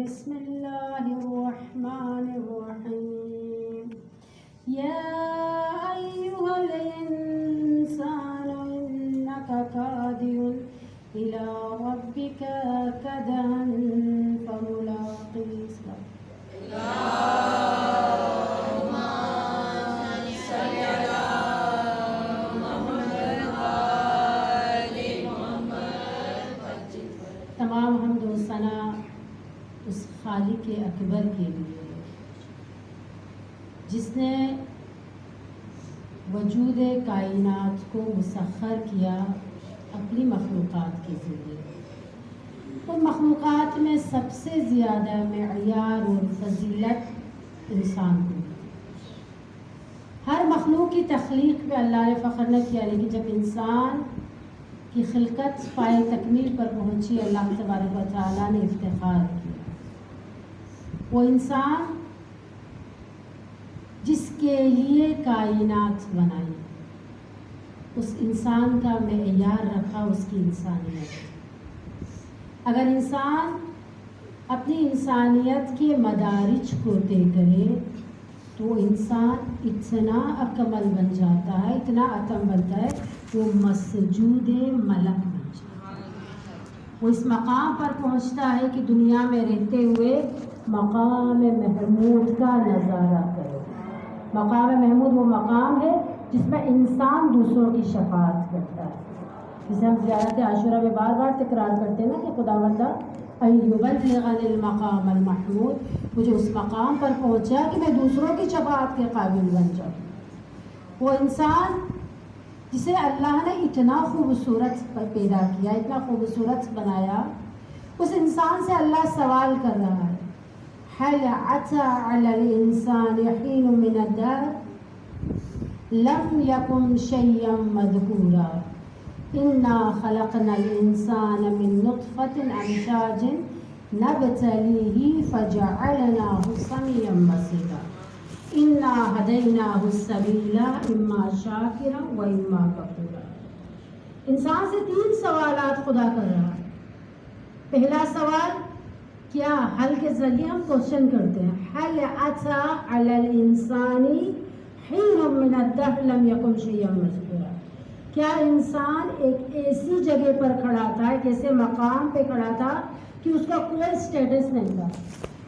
بسم الله الرحمن الرحيم. يا أيها الإنسان إلى ربك كدحا فملاقيه. تمام حمد و ثنا اس خالق اکبر کے لیے جس نے وجود کائنات کو مسخر کیا اپنی مخلوقات کے ذریعے. اور مخلوقات میں سب سے زیادہ معیار اور فضیلت انسان کو. ہر مخلوق کی تخلیق پہ اللہ نے فخر نہ کیا، لیکن جب انسان کی خلقت پائے تکمیل پر پہنچی اللہ تبارک و تعالیٰ نے افتخار کیا. وہ انسان جس کے لیے کائنات بنائی، اس انسان کا معیار رکھا اس کی انسانیت. اگر انسان اپنی انسانیت کے مدارج کو طے کرے تو انسان اتنا اکمل بن جاتا ہے، اتنا اتم بنتا ہے، وہ مسجود ملک بن جاتا ہے. وہ اس مقام پر پہنچتا ہے کہ دنیا میں رہتے ہوئے مقام محمود کا نظارہ کرے. مقام محمود وہ مقام ہے جس میں انسان دوسروں کی شفاعت کرتا ہے. جسے ہم زیارت عاشورہ میں بار بار تکرار کرتے ہیں نا کہ خداوند ان یبلغنی المقام المحمود، مجھے اس مقام پر پہنچا کہ میں دوسروں کی شفاعت کے قابل بن جاؤں. وہ انسان جسے اللہ نے اتنا خوبصورت پیدا کیا، اتنا خوبصورت بنایا، اس انسان سے اللہ سوال کر رہا ہے، هل أتى على الإنسان حين من الدهر لم يكن شيئا مذكورا إنا خلقنا الإنسان من نطفة أمشاج نبتليه فجعلناه سميعا بصيرا إنا هديناه السبيل إما شاكرا وإما كفورا. انسان سے 3 سوالات خدا کر رہا ہے. پہلا سوال کیا حل کے ذریعے ہم کوشچن کرتے ہیں، حل اتی علی الانسان حین من الدهر لم یکن شیئا مذکورا. کیا انسان ایک ایسی جگہ پر کھڑا تھا، ایک ایسے مقام پہ کھڑا تھا کہ اس کا کوئی اسٹیٹس نہیں تھا،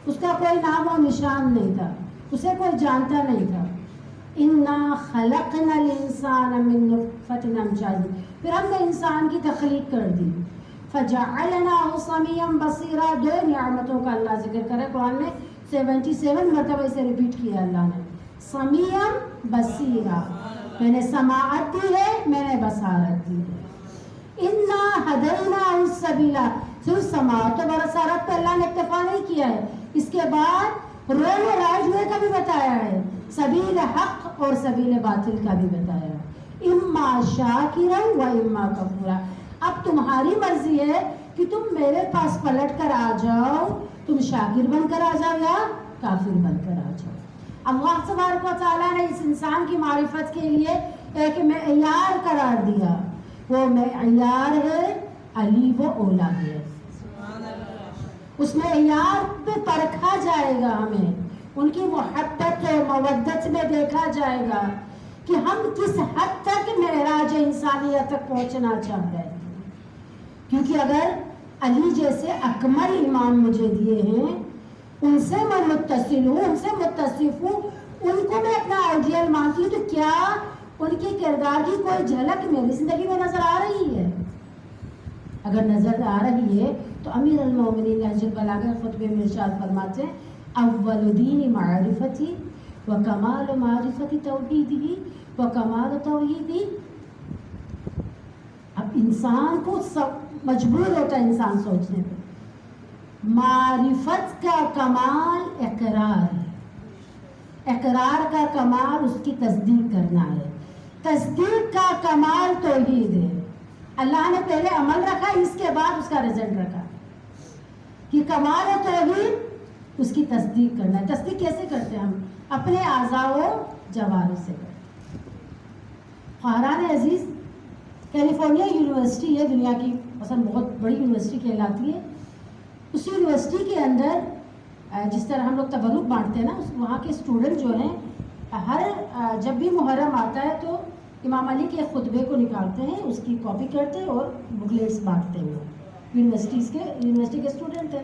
اس کا کوئی نام و نشان نہیں تھا، اسے کوئی جانتا نہیں تھا. انا خلقنا الانسان من نطفۃ امشاج، پھر ہم نے انسان کی تخلیق کر دی. فجعلناه سمیعا بصیرا، 2 نعمتوں کا اللہ ذکر کرے. قرآن نے 77 مرتبہ اسے ریپیٹ کیا اللہ نے. سمیعا بصیرا، میں نے سماعت دی ہے، میں نے بصارت دی ہے. انا ہدیناہ السبیل، صرف سماعت و بصارت پہ اللہ نے اکتفا نہیں کیا ہے، اس کے بعد رول و راج ہوئے کا بھی بتایا ہے، سبیل حق اور سبیل باطل کا بھی بتایا ہے. اما شاکرا و اما کفورا، اب تمہاری مرضی ہے کہ تم میرے پاس پلٹ کر آ جاؤ، تم شاکر بن کر آ جاؤ یا کافر بن کر آ جاؤ. اللہ تبارک و تعالیٰ نے اس انسان کی معرفت کے لیے ایک معیار قرار دیا. وہ معیار ہے علی و اولا ہے. اس معیار پہ پرکھا جائے گا، ہمیں ان کی محبت و مودت میں دیکھا جائے گا کہ ہم کس حد تک معراج انسانیت تک پہنچنا چاہتے ہیں. کیونکہ اگر علی جیسے اکمل امام مجھے دیے ہیں، ان سے میں متصل ہوں، ان سے متصف ہوں، ان کو میں اپنا آئیڈیل مانتی ہوں، تو کیا ان کی کردار کی کوئی جھلک میری زندگی میں نظر آ رہی ہے؟ اگر نظر آ رہی ہے تو امیر المومنین نہج البلاغہ خطبے میں ارشاد فرماتے ہیں، اول دین معرفتی و کمال معرفتی توحیدی و کمال توحیدی. اب انسان کو مجبور ہوتا ہے انسان سوچنے پہ. معرفت کا کمال اقرار ہے، اقرار کا کمال اس کی تصدیق کرنا ہے، تصدیق کا کمال توحید ہے. اللہ نے پہلے عمل رکھا، اس کے بعد اس کا رزلٹ رکھا کہ کمال توحید اس کی تصدیق کرنا ہے. تصدیق کیسے کرتے ہیں؟ ہم اپنے اعضاء و جوارح سے کرتے ہیں. خواہران عزیز، کیلیفورنیا یونیورسٹی ہے، دنیا کی مثلا بہت بڑی یونیورسٹی کہلاتی ہے. اس یونیورسٹی کے اندر جس طرح ہم لوگ تبرک بانٹتے ہیں نا، وہاں کے اسٹوڈنٹ جو ہیں ہر جب بھی محرم آتا ہے تو امام علی کے خطبے کو نکالتے ہیں، اس کی کاپی کرتے ہیں اور بکلیٹس بانٹتے ہیں. یونیورسٹی کے اسٹوڈنٹ ہیں.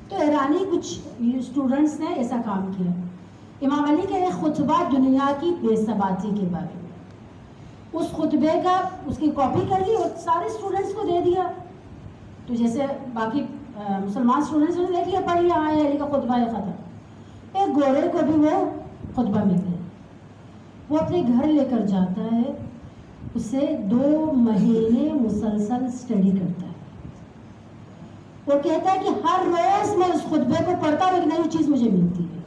تو ایرانی کچھ اسٹوڈنٹس نے ایسا کام کیا. امام علی کا ایک خطبہ دنیا کی بے ثباتی کے بارے میں، اس خطبے کا اس کی کاپی کر لی اور سارے اسٹوڈنٹس کو دے دیا. تو جیسے باقی مسلمان اسٹوڈنٹس نے دیکھ لیا، پڑھ لیا، ہاں علی کا خطبہ ہے، ختم. ایک گورے کو بھی وہ خطبہ مل گیا. وہ اپنے گھر لے کر جاتا ہے، اسے 2 مہینے مسلسل اسٹڈی کرتا ہے. وہ کہتا ہے کہ ہر روز میں اس خطبے کو پڑھتا ہوں، ایک نئی چیز مجھے ملتی ہے،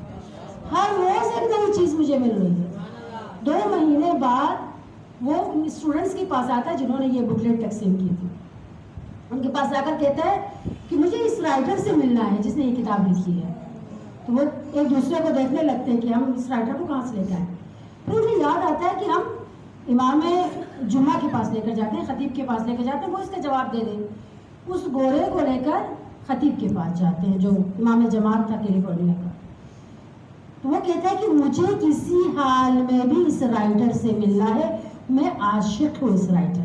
ہر روز ایک نئی چیز مجھے مل رہی ہے. 2 مہینے بعد وہ اسٹوڈنٹس کے پاس آتا ہے جنہوں نے یہ بکلیٹ تقسیم کی تھی. ان کے پاس جا کر کہتا ہے کہ مجھے اس رائٹر سے ملنا ہے جس نے یہ کتاب لکھی ہے. تو وہ ایک دوسرے کو دیکھنے لگتے ہیں کہ ہم اس رائٹر کو کہاں سے لے کے آئیں. پھر انہیں یاد آتا ہے کہ ہم امام جمعہ کے پاس لے کر جاتے ہیں، خطیب کے پاس لے کر جاتے ہیں، وہ اس کا جواب دے دیں. اس گورے کو لے کر خطیب کے پاس جاتے ہیں جو امام جماعت تھا کیلیفورنیا کا. تو وہ کہتا ہے کہ مجھے کسی حال میں بھی اس رائٹر سے ملنا ہے، میں عاشق ہوں اس رائٹر کا.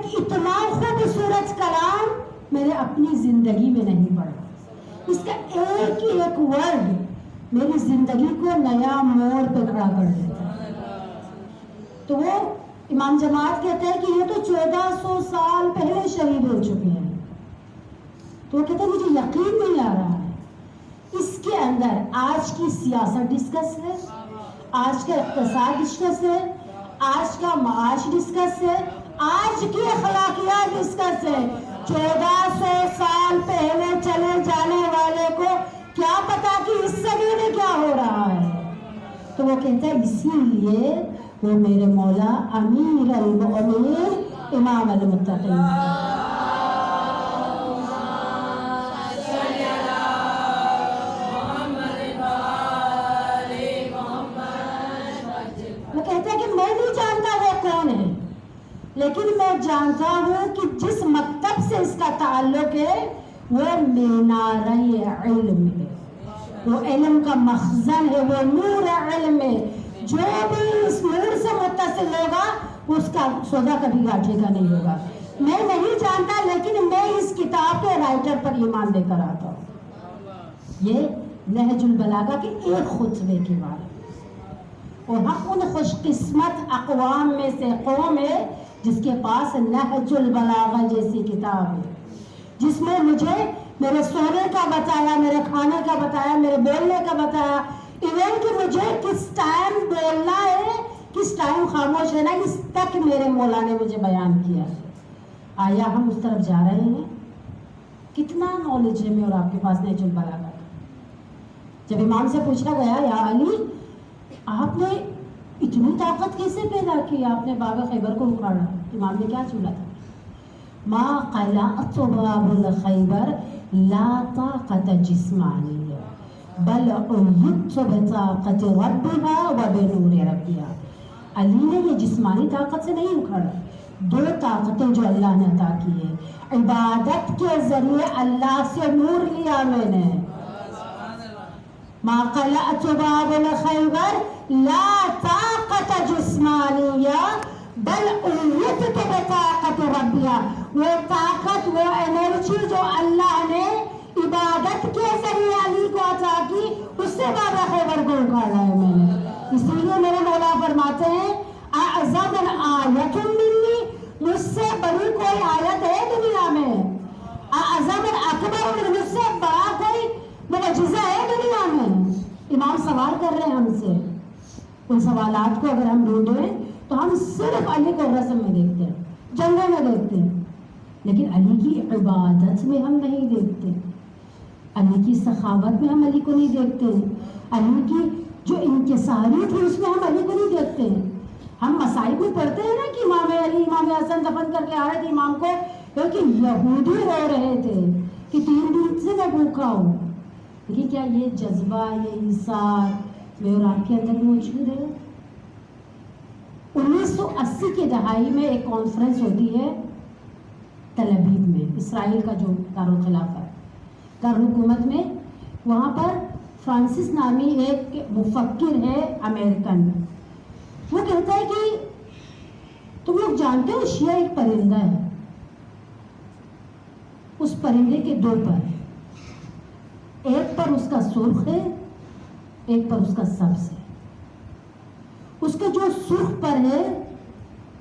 کہ اتنا خوبصورت کلام میں نے اپنی زندگی میں نہیں پڑھا. اس کا ایک ہی ایک ورڈ میری زندگی کو نیا موڑ پہ کھڑا کر دیتا ہے. تو وہ امام جماعت کہتا ہے کہ یہ تو 1400 سال پہلے شہید ہو چکے ہیں. تو وہ کہتا ہے مجھے یقین نہیں آ رہا ہے. اس کے اندر آج کی سیاست ڈسکس ہے، آج کا اقتصاد ڈسکس ہے، آج کا معاش ڈسکس ہے، آج کی اخلاقیات ڈسکس ہے. 1400 سال پہلے چلے جانے والے کو کیا پتا کہ اس صدی میں کیا ہو رہا ہے. تو وہ کہتا ہے اسی لیے وہ میرے مولا امیر المؤمنین امام المتقین. وہ کہتا ہے کہ میں نہیں جانتا وہ کون ہے، لیکن میں جانتا ہوں کہ جس مکتب سے اس کا تعلق ہے وہ مینارہ علم ہے، وہ علم کا مخزن ہے، وہ نور علم ہے. جو بھی اس نور سے متصل ہوگا اس کا سودا کبھی گاٹھے کا نہیں ہوگا. میں نہیں جانتا، لیکن میں اس کتاب کے رائٹر پر ایمان لے کر آتا ہوں. یہ نہج البلاغہ کے ایک خطبے کے بارے. اور ہم ان خوش قسمت اقوام میں سے قوم ہے جس کے پاس نہج البلاغہ جیسی کتاب ہے، جس میں مجھے میرے سونے کا بتایا، میرے کھانے کا بتایا، میرے بولنے کا بتایا، ایون کہ مجھے کس ٹائم بولنا ہے، کس ٹائم خاموش رہنا ہے، اس تک میرے مولا نے مجھے بیان کیا. آیا ہم اس طرف جا رہے ہیں؟ کتنا نالج ہے میں اور آپ کے پاس نہج البلاغہ کا. جب امام سے پوچھا گیا یا علی آپ نے اتنی طاقت کیسے پیدا کی، آپ نے باب خیبر کو اکھاڑا، امام نے کیا چولا تھا؟ ما قلعت باب الخیبر لا طاقت جسمانی بل عیدت بطاقت ربها و بنور ربها. علی نے یہ جسمانی طاقت سے نہیں اکھاڑا، 2 طاقتیں جو اللہ نے عطا کی ہے. عبادت کے ذریعے اللہ سے نور لیا میں نے. ما قلعت باب الخیبر لا طاقت جسمانیہ بل عیدت بطاقت ربها. وہ طاقت، وہ انرجی جو اللہ نے عبادت کے ذریعے علی کو عطا کی، اس سے باب خیبر کو اکھاڑا ہے میں نے. اسی لیے میرے مولا فرماتے ہیں اعظم آیت منی، مجھ سے بڑی کوئی آیت ہے دنیا میں. اعظم اکبر من، مجھ سے بڑا کوئی معجزہ ہے دنیا میں. امام سوال کر رہے ہیں ہم سے. ان سوالات کو اگر ہم ڈھونڈیں تو ہم صرف علی کو رسم میں دیکھتے ہیں، جنگوں میں دیکھتے ہیں، لیکن علی کی عبادت میں ہم نہیں دیکھتے. علی کی سخاوت میں ہم علی کو نہیں دیکھتے ہیں. علی کی جو انکساری تھی اس میں ہم علی کو نہیں دیکھتے ہیں. ہم مصائب میں پڑھتے ہیں نا کہ امام علی امام حسن دفن کر کے آ رہے تھے امام کو، کیونکہ یہودی رو رہے تھے کہ 3 دن سے میں بھوکا ہوں. لیکن کیا یہ جذبہ، یہ ایثار میں اور آپ کے اندر موجود ہے؟ 1980 کی دہائی میں ایک کانفرنس ہوتی ہے تل ابیب میں، اسرائیل کا جو دارالخلافہ ہے، دارالحکومت میں. وہاں پر فرانسس نامی ایک مفکر ہے امریکن، وہ کہتا ہے کہ تم لوگ جانتے ہو شیعہ ایک پرندہ ہے، اس پرندے کے دو پر ہیں، ایک پر اس کا سرخ ہے، ایک پر اس کا سبز ہے۔ اس کا جو سرخ پر ہے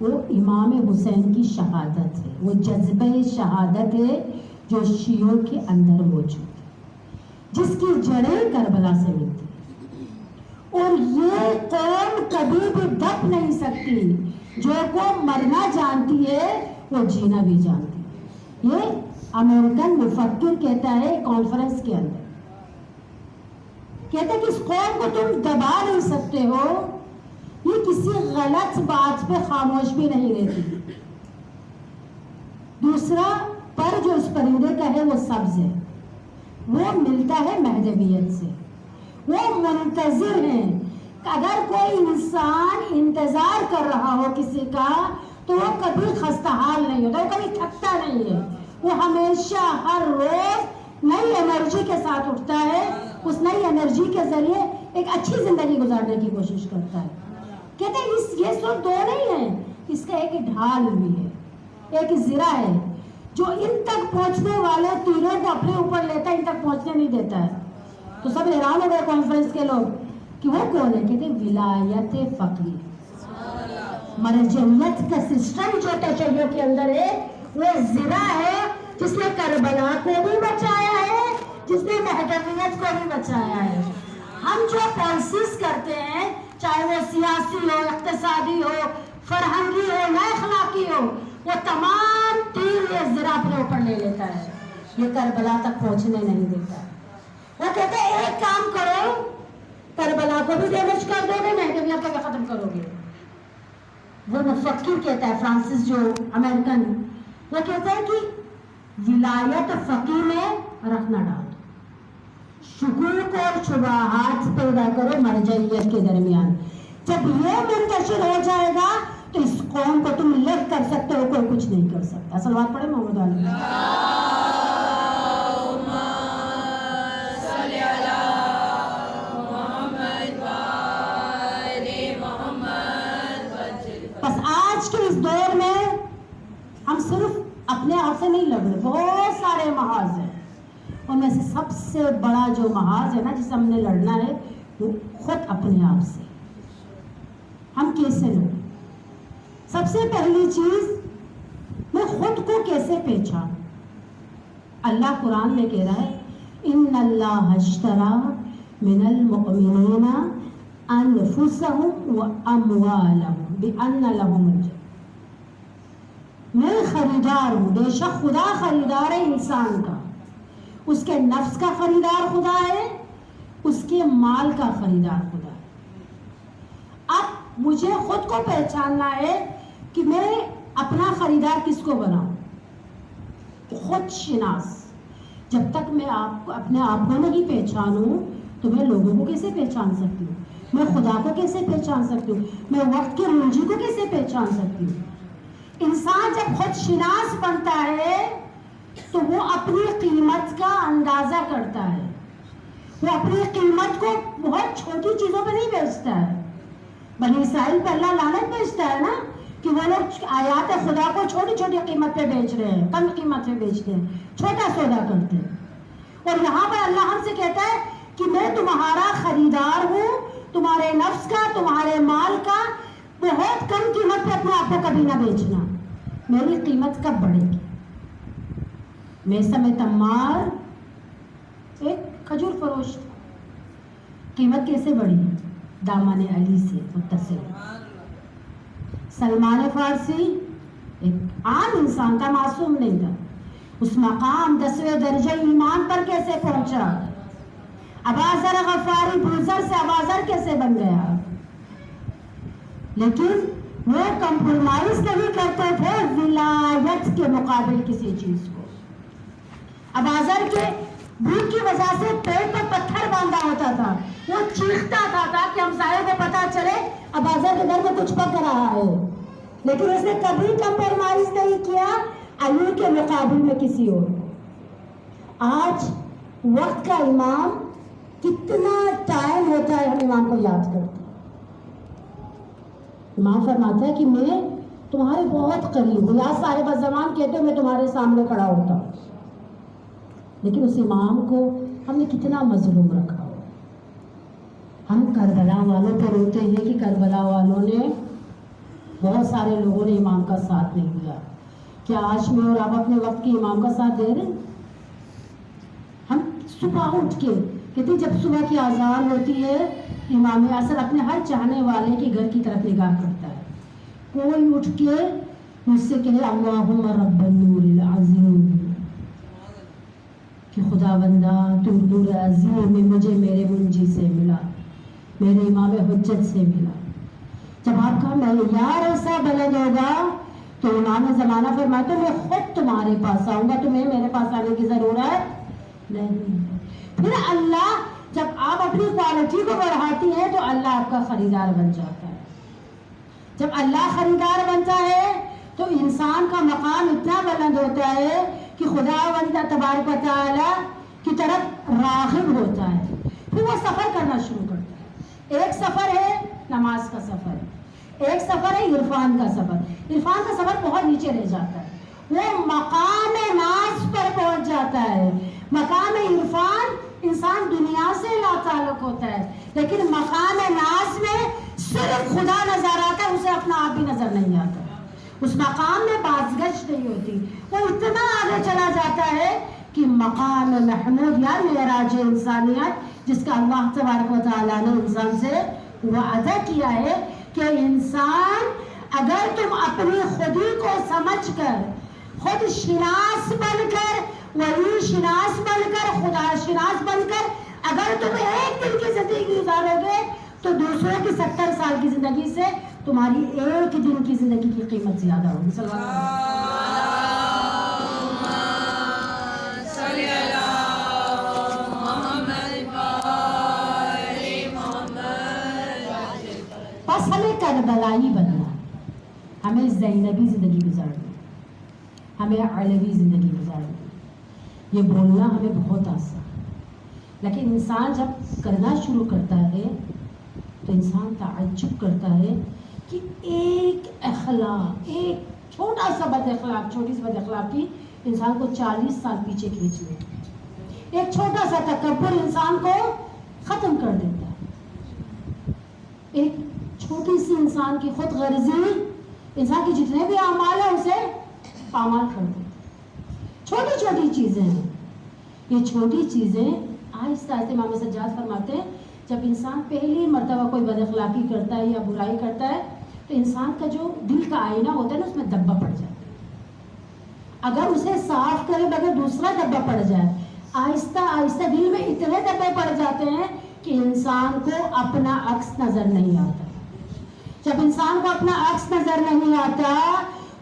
وہ امام حسین کی شہادت ہے، وہ جذبہ شہادت ہے جو شیعوں کے اندر موجود ہے، جس کی جڑیں کربلا سے ملتی ہیں۔ اور یہ قوم کبھی بھی دب نہیں سکتی، جو قوم مرنا جانتی ہے وہ جینا بھی جانتی ہے۔ یہ امریکن مفکر کہتا ہے کانفرنس کے اندر، کہتا ہے کہ اس قوم کو تم دبا نہیں سکتے ہو، یہ کسی غلط بات پہ خاموش بھی نہیں رہتی۔ دوسرا پر جو اس پرندے کا ہے وہ سبز ہے، وہ ملتا ہے مہدویت سے، وہ منتظر ہیں۔ اگر کوئی انسان انتظار کر رہا ہو کسی کا تو وہ کبھی خستہ حال نہیں ہوتا، وہ کبھی تھکتا نہیں ہے، وہ ہمیشہ ہر روز نئی انرجی کے ساتھ اٹھتا ہے، اس نئی انرجی کے ذریعے ایک اچھی زندگی گزارنے کی کوشش کرتا ہے۔ کہتے ہیں یہ صرف دو نہیں ہیں، اس کا ایک ڈھال بھی ہے، ایک زرہ ہے جو ان تک پہنچنے والے تیروں کو اپنے اوپر لیتا ہے، ان تک پہنچنے نہیں دیتا ہے۔ تو سب حیران ہو گئے کانفرنس کے لوگ کہ وہ کون ہے؟ کہتے ہیں ولایت فقیہ، مرجعیت کا سسٹم جو تشیع کے اندر ہے وہ زرہ ہے، جس نے کربلا کو بھی بچایا ہے، جس نے مہدویت کو بھی بچایا ہے۔ ہم جو پالیسیز کرتے ہیں، چاہے وہ سیاسی ہو، اقتصادی ہو، فرہنگی ہو یا اخلاقی ہو، وہ تمام تیر یہ زرہ اپنے اوپر لے لیتا ہے، یہ کربلا تک پہنچنے نہیں دیتا۔ وہ کہتے ہیں ایک کام کرو، کربلا کو بھی ڈیمیج کر دو گے، مہدویت کو بھی ختم کرو گے۔ وہ مفکر کہتا ہے فرانسس جو امریکن، وہ کہتا ہے کہ ولایت فقیہ میں رکھ نہ ڈال دو، شکوک اور شبہات پیدا کرو مرجعیت کے درمیان۔ جب یہ منتشر ہو جائے گا تو اس قوم کو تم لگ کر سکتے ہو، کوئی کچھ نہیں کر سکتا۔ اصل بات پڑھے محمد علی آج کے اس دور میں ہم صرف اپنے آپ سے نہیں لڑ رہے، بہت سارے محاذ ہیں، ان میں سے سب سے بڑا جو محاذ ہے نا جسے ہم نے لڑنا ہے وہ خود اپنے آپ سے۔ ہم کیسے لڑیں؟ سب سے پہلی چیز، میں خود کو کیسے پہچان؟ اللہ قرآن میں کہہ رہا ہے ان اللہ اشترى من المؤمنین انفسهم واموالهم بان لهم الجنہ۔ میں خریدار ہوں، بے شک خدا خریدار ہے انسان کا، اس کے نفس کا خریدار خدا ہے، اس کے مال کا خریدار خدا ہے۔ اب مجھے خود کو پہچاننا ہے کہ میں اپنا خریدار کس کو بناؤں؟ خود شناس۔ جب تک میں اپنے آپ کو نہیں پہچانوں تو میں لوگوں کو کیسے پہچان سکتی ہوں؟ میں خدا کو کیسے پہچان سکتی ہوں؟ میں وقت کے منجی کو کیسے پہچان سکتی ہوں؟ انسان جب خود شناس بنتا ہے تو وہ اپنی قیمت کا اندازہ کرتا ہے، وہ اپنی قیمت کو بہت چھوٹی چیزوں پہ نہیں بیچتا ہے۔ بنی اسرائیل پہ اللہ لعنت بیچتا ہے نا کہ وہ لوگ آیات خدا کو چھوٹی چھوٹی قیمت پہ بیچ رہے ہیں، کم قیمت پہ بیچتے ہیں، چھوٹا سودا کرتے ہیں۔ اور یہاں پر اللہ ہم سے کہتا ہے کہ میں تمہارا خریدار ہوں، تمہارے نفس کا، تمہارے مال کا، بہت کم قیمت پہ اپنے آپ کو کبھی نہ بیچنا۔ میری قیمت کب بڑھے گی؟ میں سمے تمار ایک کھجور فروش تھا، قیمت کیسے بڑھی؟ دامن علی سے متصل۔ سلمان فارسی ایک عام انسان تھا، معصوم نہیں تھا، اس مقام 10ویں درجے ایمان پر کیسے پہنچا؟ اباذر غفاری بوزر سے اباذر کیسے بن گیا؟ لیکن وہ کمپرومائز نہیں کرتے تھے ولایت کے مقابل کسی چیز کو۔ اباذر کے بھوک کی وجہ سے پیٹ پر پتھر باندھا ہوتا تھا، وہ چیختا تھا تاکہ ہمسائے کو پتا چلے اباذر کے گھر میں کچھ پک رہا ہے، لیکن اس نے کبھی کمپرومائز نہیں کیا علی کے مقابل میں کسی اور۔ آج وقت کا امام کتنا ٹائم ہوتا ہے ہم امام کو یاد کرتے ہیں، امام فرماتا ہے کہ میں تمہارے بہت قریب ہوں، یا صاحب الزمان کہتے ہو میں تمہارے سامنے کھڑا ہوتا ہوں، لیکن اس امام کو ہم نے کتنا مظلوم رکھا ہو۔ ہم کربلا والوں پر روتے ہیں کہ کربلا والوں نے، بہت سارے لوگوں نے امام کا ساتھ نہیں دیا۔ کیا آج میں اور آپ اپنے وقت کی امام کا ساتھ دے رہے ہیں؟ ہم صبح اٹھ کے کہتے ہیں جب صبح کی اذان ہوتی ہے امام عصر اپنے ہر چاہنے والے کے گھر کی طرف نگاہ کرتا ہے، کوئی اٹھ کے مجھ سے کہے اللہم رب النور العظیم، کہ خدا بندہ تو نور عظیم میں مجھے میرے منجی سے ملا، میرے امام حجت سے ملا۔ جب آپ کا معیار ایسا بلند ہوگا تو امام زمانہ فرماتے میں خود تمہارے پاس آؤں گا، تمہیں میرے پاس آنے کی ضرورت نہیں۔ پھر اللہ جب آپ اپنی کوالٹی کو بڑھاتی ہیں تو اللہ آپ کا خریدار بن جاتا ہے۔ جب اللہ خریدار بنتا ہے تو انسان کا مقام اتنا بلند ہوتا ہے کہ خدا بندہ تبارک و تعالی کی طرف راغب ہوتا ہے، پھر وہ سفر کرنا شروع کرتا ہے۔ ایک سفر ہے نماز کا سفر، ایک سفر ہے عرفان کا سفر۔ عرفان کا سفر بہت نیچے رہ جاتا ہے، وہ مقام ناز پر پہنچ جاتا ہے۔ مقام عرفان انسان دنیا سے لا تعلق ہوتا ہے، لیکن مقام ناز میں صرف خدا نظر آتا ہے، اسے اپنا آپ بھی نظر نہیں آتا۔ اس مقام میں بازگشت نہیں ہوتی، وہ اتنا آگے چلا جاتا ہے کہ مقام محمود یا معراج انسانیت جس کا اللہ تبارک و تعالیٰ نے انسان سے وعدہ کیا ہے کہ انسان اگر تم اپنی خودی کو سمجھ کر، خود شناس بن کر، ولی شناس بن کر، خدا شناس بن کر اگر تم ایک دن کی زندگی گزارو گے تو دوسروں کی 70 سال کی زندگی سے تمہاری ایک دن کی زندگی کی قیمت زیادہ ہوگی۔ صلی اللہ بس ہمیں کربلائی بننا، ہمیں زینبی زندگی گزارنی، ہمیں علوی زندگی گزارنی۔ یہ بولنا ہمیں بہت آسان، لیکن انسان جب کرنا شروع کرتا ہے تو انسان تعجب کرتا ہے کہ ایک اخلاق، ایک چھوٹا سا بد اخلاق، چھوٹی سی بد اخلاقی انسان کو 40 سال پیچھے کھینچ لے، ایک چھوٹا سا تکبر انسان کو ختم کر دیتا ہے، ایک چھوٹی سی انسان کی خود غرضی انسان کے جتنے بھی اعمال ہیں اسے پامال کر دیتا ہے۔ چھوٹی چھوٹی چیزیں ہیں، یہ چھوٹی چیزیں آہستہ آہستہ امام سجاد فرماتے ہیں جب انسان پہلی مرتبہ کوئی بد اخلاقی کرتا ہے یا برائی کرتا ہے تو انسان کا جو دل کا آئینہ ہوتا ہے نا اس میں دبا پڑ جاتا ہے۔ اگر اسے صاف کرے بغیر دوسرا دبا پڑ جائے، آہستہ آہستہ دل میں اتنے دبے پڑ جاتے ہیں کہ انسان کو اپنا عکس نظر نہیں آتا۔ جب انسان کو اپنا عکس نظر نہیں آتا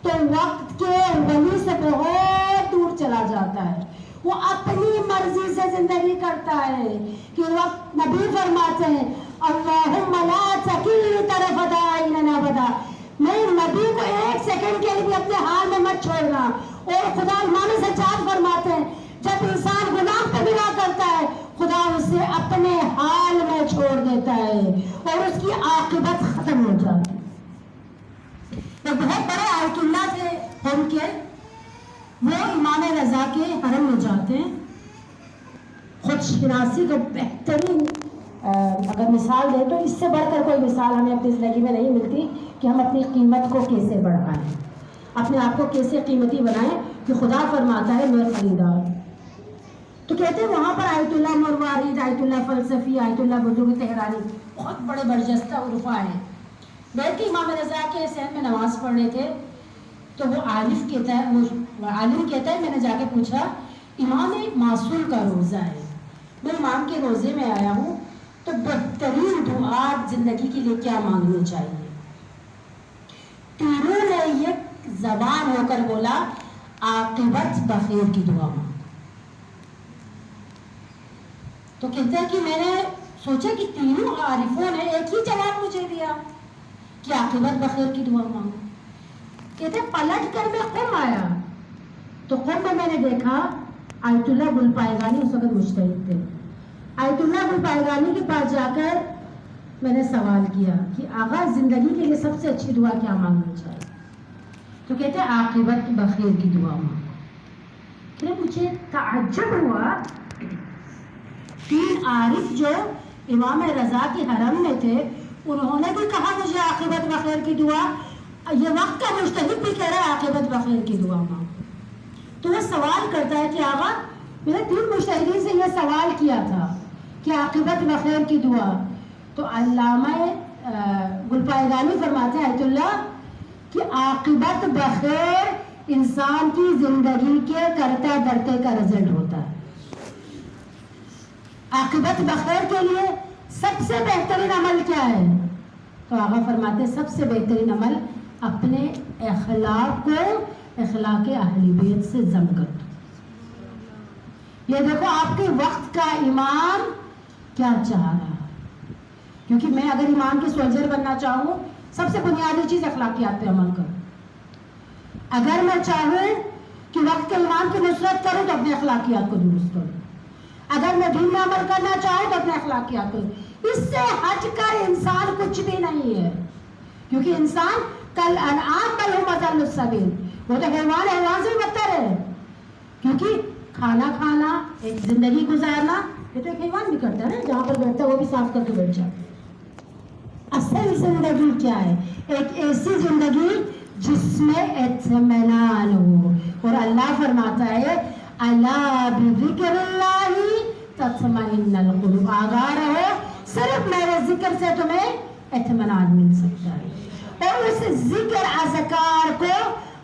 تو وقت کے ولی سے بہت دور چلا جاتا ہے، وہ اپنی مرضی سے زندگی کرتا ہے کہ وقت نبی فرماتے ہیں اللہم لا تکلنی طرفۃ عین ابدا، میں نبی کو ایک سیکنڈ کے لیے اپنے حال میں مت چھوڑنا۔ اور خدا امام سجاد فرماتے ہیں جب انسان گناہ پہ بنا کرتا ہے خدا اسے اپنے حال میں چھوڑ دیتا ہے اور اس کی عاقبت ختم ہو جاتی ہے۔ ایک بہت بڑے آیت اللہ تھے ہم کے، وہ امام رضا کے حرم میں جاتے ہیں، خود شناسی کو بہترین اگر مثال دیں تو اس سے بڑھ کر کوئی مثال ہمیں اپنی زندگی میں نہیں ملتی کہ ہم اپنی قیمت کو کیسے بڑھائیں، اپنے آپ کو کیسے قیمتی بنائیں کہ خدا فرماتا ہے میں خریدار۔ تو کہتے ہیں وہاں پر آیت اللہ مروارید، آیت اللہ فلسفی، آیت اللہ بزرگ تہرانی، بہت بڑے برجستہ عرفا ہیں، بیٹھ کے امام رضا کے صحن میں نماز پڑھنے تھے۔ تو وہ عالم کہتا ہے میں نے جا کے پوچھا امام معصوم کا روزہ ہے، میں امام کے روزے میں آیا ہوں تو بہترین دعا زندگی کے لیے کیا مانگنی چاہیے؟ تینوں نے یہ زبان ہو کر بولا عاقبت بخیر کی دعا مانگ۔ تو کہتا ہے کہ میں نے سوچا کہ تینوں عارفوں نے ایک ہی جواب مجھے دیا کہ عاقبت بخیر کی دعا مانگو۔ کہتے پلٹ کر میں قم آیا تو قم میں نے دیکھا آیت اللہ گل پائیگانی اس وقت مجتہد تھے۔ آیت اللہ گل پائیگانی کے پاس جا کر میں نے سوال کیا کہ آغا زندگی کے لیے سب سے اچھی دعا کیا مانگنی چاہیے؟ تو کہتے ہیں عاقبت بخیر کی دعا مانگو. پھر مجھے تعجب ہوا، 3 عارف جو امام رضا کے حرم میں تھے انہوں نے بھی کہا مجھے عاقبت بخیر کی دعا، یہ وقت کا مجتہد بھی کہہ رہا ہے عاقبت بخیر کی دعا مانگو. تو وہ سوال کرتا ہے کہ آقا میں نے 3 مجتہدین سے یہ سوال کیا تھا کہ عاقبت بخیر کی دعا. تو علامہ گلپائگانی فرماتے ہیں آیت اللہ کہ عاقبت بخیر انسان کی زندگی کے کرتے دھرتے کا رزلٹ ہوتا ہے. عاقبت بخیر کے لیے سب سے بہترین عمل کیا ہے؟ تو آقا فرماتے ہیں سب سے بہترین عمل اپنے اخلاق کو اخلاق اہل بیت سے ضم کر دو. یہ دیکھو آپ کے وقت کا امام کیا چاہ رہا ہے، کیونکہ میں اگر ایمان کی سولجر بننا چاہوں سب سے بنیادی چیز اخلاقیات پہ عمل کروں. اگر میں چاہوں کہ وقت کے ایمان کی نصرت کروں تو اپنے اخلاقیات کو درست کروں. اگر میں دین میں عمل کرنا چاہوں تو اپنے اخلاقیات کو، اس سے ہٹ کر انسان کچھ بھی نہیں ہے. کیونکہ انسان کل انعام بل ہم اضل السبیل، وہ تو حیوان سے بھی بدتر ہے. کیونکہ کھانا کھانا، ایک زندگی گزارنا، یہ تو ایک حیوان بھی کرتا ہے نا، جہاں پر بیٹھتا ہے وہ بھی صاف کر کے بیٹھ جاتا ہے. اصل زندگی کیا ہے؟ ایک ایسی زندگی جس میں اطمینان ہو. اور اللہ فرماتا ہے الا بذکر اللہ تطمئن القلوب، آگاہ رہو صرف میرے ذکر سے تمہیں اطمینان مل سکتا ہے. اور اس ذکر اذکار کو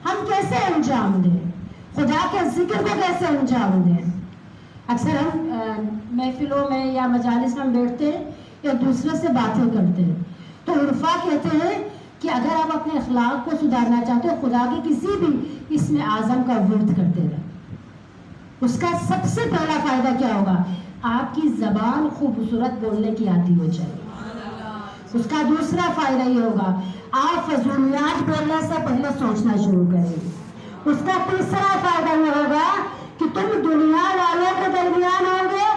ہم کیسے انجام دیں، خدا کے ذکر کو کیسے انجام دیں؟ اکثر ہم محفلوں میں یا مجالس میں بیٹھتے ہیں یا دوسرے سے باتیں کرتے ہیں تو عرفا کہتے ہیں کہ اگر آپ اپنے اخلاق کو سدھارنا چاہتے ہو خدا کے کسی بھی اسم اعظم کا ورد کرتے رہے. اس کا سب سے پہلا فائدہ کیا ہوگا؟ آپ کی زبان خوبصورت بولنے کی عادی ہو جائے گی. اس کا دوسرا فائدہ یہ ہوگا آپ فضولیات بولنے سے پہلے سوچنا شروع کریں گے. اس کا تیسرا فائدہ یہ ہوگا کہ تم دنیا والوں کے درمیان ہوں گے،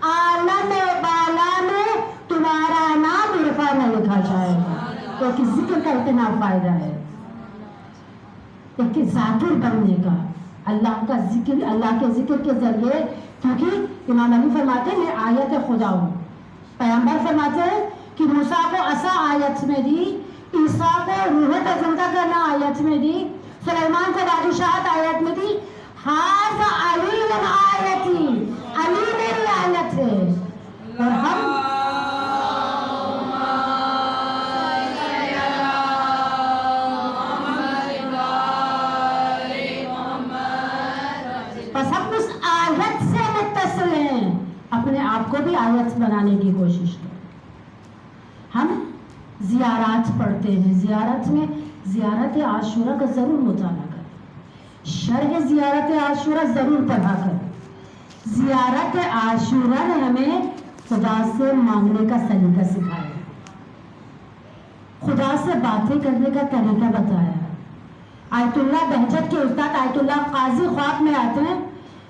عالم بالا میں تمہارا نام عرفا میں لکھا جائے گا. تو ذکر کا اتنا فائدہ ہے، ایک ذاکر بننے کا، اللہ کا ذکر، اللہ کے ذکر کے ذریعے. کیونکہ امام علی فرماتے ہیں میں آیت خدا ہوں. پیغمبر فرماتے ہیں کہ موسیٰ کو عصا آیت میں دی، عیسیٰ کو روح کا زندہ کرنا آیت میں دی، سلیمان کو بادشاہت آیت میں دی. ہاذا علی آیتی، علی میری آیت ہے. اور ہم اپنے آپ کو بھی آیت بنانے کی کوشش کریں. ہم زیارات پڑھتے ہیں، زیارت میں زیارت عاشورہ کا ضرور مطالعہ کریں، شرح زیارت عاشورہ ضرور پڑھا کریں. زیارت عاشورہ نے ہمیں خدا سے مانگنے کا سلیقہ سکھایا، خدا سے باتیں کرنے کا طریقہ بتایا. آیت اللہ بہجت کے استاد آیت اللہ قاضی خواب میں آتے ہیں.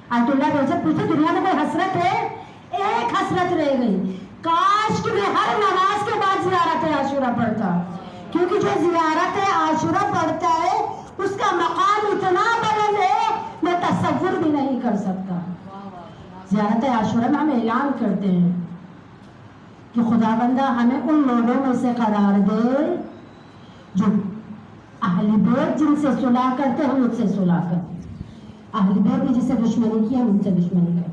آیت اللہ بہجت پوچھتے دنیا میں کوئی حسرت ہے؟ ایک حسرت رہ گئی، کاش کہ میں ہر نماز کے بعد زیارت عاشورہ پڑھتا. کیونکہ جو زیارت عاشورہ پڑھتا ہے اس کا مقام اتنا بلند ہے میں تصور بھی نہیں کر سکتا. زیارت عاشورہ میں ہم اعلان کرتے ہیں کہ خدا بندہ ہمیں ان لوگوں میں سے قرار دے جو اہل بیت جن سے صلح کرتے ہم ان سے صلح کرتے. اہل بیت نے جس سے دشمنی کی ہم ان سے دشمنی کرتے.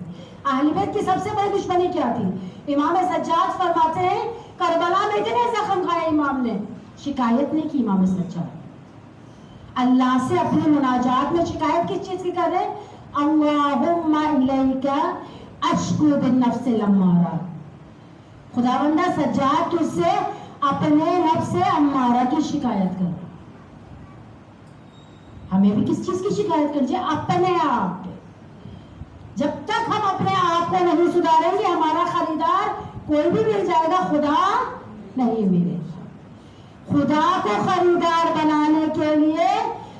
اہل بیت کی سب سے بڑی دشمنی کیا تھی؟ امام سجاد فرماتے ہیں کربلا میں اتنے زخم کھائے امام نے، شکایت نہیں کی امام سجاد. اللہ سے اپنی مناجات میں شکایت کس چیز کی کر رہے؟ اللہم الیک اشکو بالنفس الامارہ. خدا بندہ سجاد تجھ سے اپنے نفس امارہ کی شکایت کر. ہمیں بھی کس چیز کی شکایت کر جائے؟ اپنے آپ کے. جب تک ہم اپنے آپ کو نہیں سدھاریں گے ہمارا خریدار کوئی بھی مل جائے گا، خدا نہیں ملے گا. خدا کو خریدار بنانے کے لیے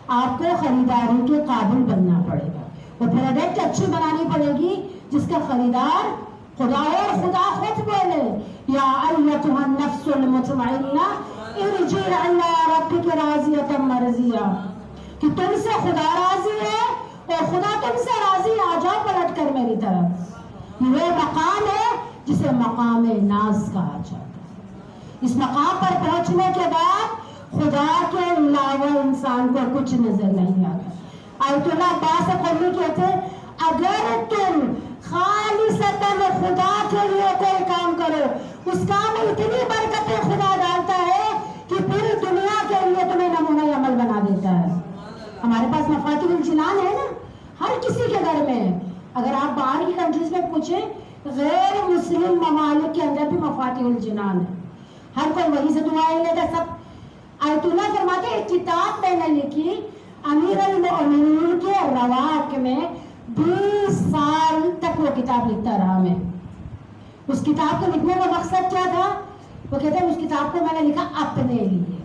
آپ کو خریداری کے قابل بننا پڑے گا. اور پروڈکٹ اچھی بنانی پڑے گی جس کا خریدار خدا خود بولے یا ایتھا النفس المطمئنہ ارجعی الی ربک راضیۃ مرضیہ، کہ تم سے خدا راضی ہے اور خدا تم سے راضی ہے، آ جاؤ پلٹ کر میری طرف۔ یہ مقام ہے جسے مقام ناز کہا جاتا ہے۔ اس مقام پر پہنچنے کے بعد خدا کے علاوہ انسان کو کچھ نظر نہیں آتا۔ آیت اللہ عباس قمی کہتے ہیں اگر تم خالصتاً خدا کے لیے کوئی کام کرو، اس کام میں اتنی برکتیں خدا ڈالتا ہے کہ پوری دنیا کے لیے تمہیں نمونہ عمل بنا دیتا ہے۔ ہمارے پاس مفاتیح الجنان ہے نا، ہر کسی کے گھر میں ہے۔ اگر آپ باہر کی کنٹریز میں پوچھیں، غیر مسلم ممالک کے اندر بھی مفاتیح الجنان ہے، ہر کوئی وہی سے دعائیں لیتا ہے سب۔ آیت اللہ فرماتے ہیں ایک کتاب میں نے لکھی امیر المؤمنین کے رواق میں 20 سال تک وہ کتاب لکھتا رہا میں۔ اس کتاب کو لکھنے کا مقصد کیا تھا؟ وہ کہتے ہیں اس کتاب کو میں نے لکھا اپنے لیے۔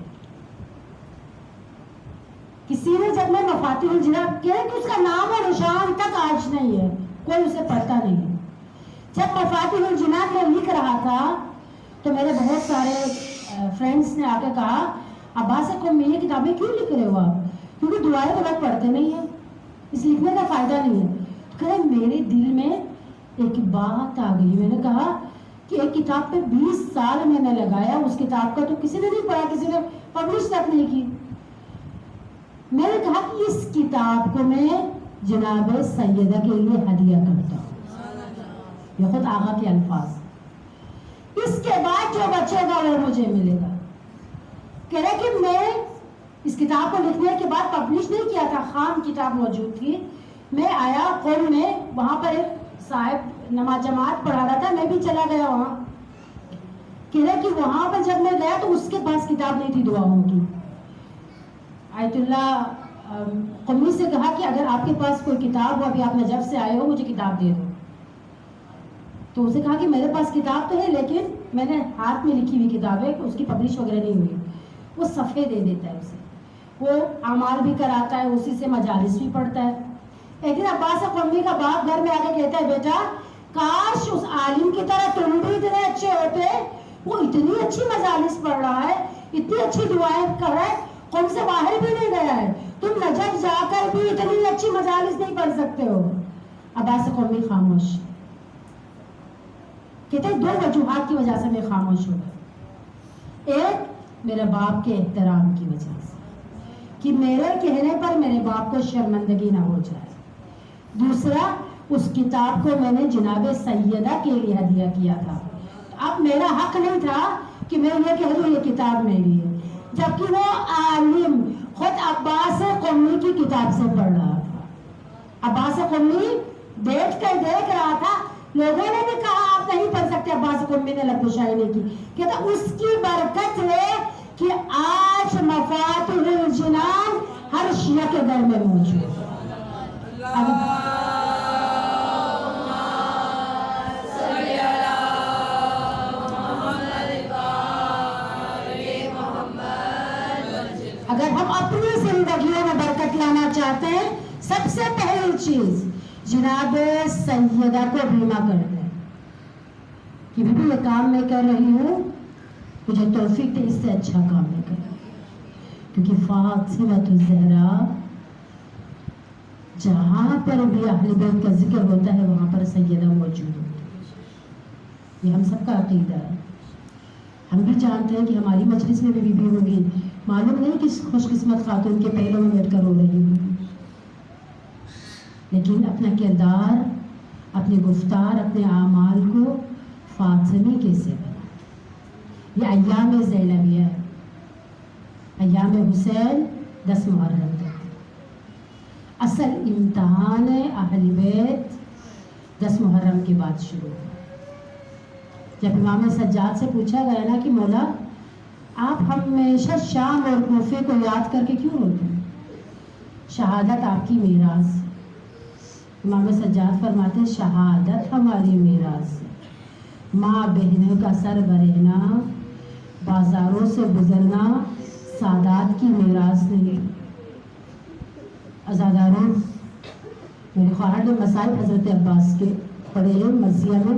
کسی نے جب میں مفاتیح الجنان کیا کہ اس کا نام و نشان تک آج نہیں ہے، کوئی اسے پڑھتا نہیں ہے۔ جب مفاتیح الجنان میں لکھ رہا تھا تو میرے بہت سارے فرینڈس نے آ کے کہا عباس قمی یہ کتابیں کیوں لکھ رہے ہو آپ؟ کیونکہ دعائیں تو لوگ پڑھتے نہیں ہیں، اس لکھنے کا فائدہ نہیں ہے۔ تو کہہ رہے میرے دل میں ایک بات آ گئی، میں نے کہا کہ ایک کتاب پہ 20 سال میں نے لگایا، اس کتاب کا تو کسی نے نہیں پڑھا، کسی نے پبلش تک نہیں کی۔ میں نے کہا کہ اس کتاب کو میں جناب سیدہ کے لیے ہدیہ کرتا ہوں۔ یہ خود آقا کے الفاظ، اس کے بعد جو بچے گا وہ مجھے ملے گا۔ کہہ رہے کہ میں اس کتاب کو لکھنے کے بعد پبلش نہیں کیا تھا، خام کتاب موجود تھی۔ میں آیا قوم میں، وہاں پر ایک صاحب نماز جماعت پڑھا رہا تھا، میں بھی چلا گیا وہاں۔ کہہ رہے کہ وہاں پر جب میں گیا تو اس کے پاس کتاب نہیں تھی دعاؤں کی۔ آیت اللہ قمی سے کہا کہ اگر آپ کے پاس کوئی کتاب ہو، ابھی آپ نجف سے آئے ہو، مجھے کتاب دے دو۔ تو اسے کہا کہ میرے پاس کتاب تو ہے لیکن میں نے ہاتھ میں لکھی ہوئی کتاب ہے، اس کی پبلش وغیرہ نہیں ہوئی۔ وہ صفحے دے دیتا ہے اسے، وہ اعمال بھی کراتا ہے، اسی سے مجالس بھی پڑھتا ہے۔ ایک دن عباس قمی کا باپ گھر میں آ کے کہتا ہے بیٹا کاش اس عالم کی طرح تم بھی اتنے اچھے ہوتے، وہ اتنی اچھی مجالس پڑھ رہا ہے، اتنی اچھی دعائیں کر رہا ہے، قوم سے باہر بھی نہیں گیا ہے، تم نجف جا کر بھی اتنی اچھی مجالس نہیں پڑھ سکتے ہو۔ عباس قمی خاموش، کہتے ہیں 2 وجوہات کی وجہ سے میں خاموش ہو گیا۔ ایک میرے باپ کے احترام کی وجہ سے کہ میرے کہنے پر میرے باپ کو شرمندگی نہ ہو جائے۔ دوسرا اس کتاب کو میں نے جناب سیدہ کے لیے ہدیہ کیا تھا۔ اب میرا حق نہیں تھا کہ میں یہ کہہ دوں یہ کتاب میری ہے، جبکہ وہ عالم خود عباس قمی کی کتاب سے پڑھ رہا تھا۔ عباس قمی بیٹھ کر دیکھ رہا تھا، لوگوں نے بھی کہا آپ نہیں پڑھ سکتے، عباس قمی نے لب شاہی نہیں کی۔ کہتا اس کی برکت ہے کہ آج مفاتیح الجنان ہر شیعہ کے گھر میں موجود ہے۔ اگر ہم اپنی زندگیوں میں برکت لانا چاہتے ہیں، سب سے پہلی چیز جناب سیدہ کو بیمہ کر دیں کہ بھی یہ کام میں کر رہی ہوں، مجھے توفیق دے اس سے اچھا کام میں کر، کیونکہ فاطمہ الزہرا جہاں پر بھی اہل بیت کا ذکر ہوتا ہے وہاں پر سیدہ موجود ہوتی ہے۔ یہ ہم سب کا عقیدہ ہے۔ ہم بھی جانتے ہیں کہ ہماری مجلس میں بھی بیوی ہوں گی، معلوم نہیں کس خوش قسمت خاتون کے پیروں میں بیٹھ کر رو رہی ہوں، لیکن اپنا کردار، اپنی گفتار، اپنے اعمال کو فاطمی کیسے بنا۔ یہ ایام زینبیہ ہے، ایام حسین 10 محرم تک۔ اصل امتحان اہل بیت 10 محرم کے بعد شروع ہوا۔ جب امام سجاد سے پوچھا گیا نا کہ مولا آپ ہمیشہ شام اور کوفے کو یاد کر کے کیوں روتے ہیں؟ شہادت آپ کی میراث۔ امام سجاد فرماتے ہیں شہادت ہماری میراث ہے، ماں بہنوں کا سر برہنا، بازاروں سے گزرنا سادات کی میراث نہیں۔ عزاداروں، میرے خواہر نے مسائل حضرت عباس کے پڑھے ہیں مرثیہ میں،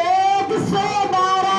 112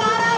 12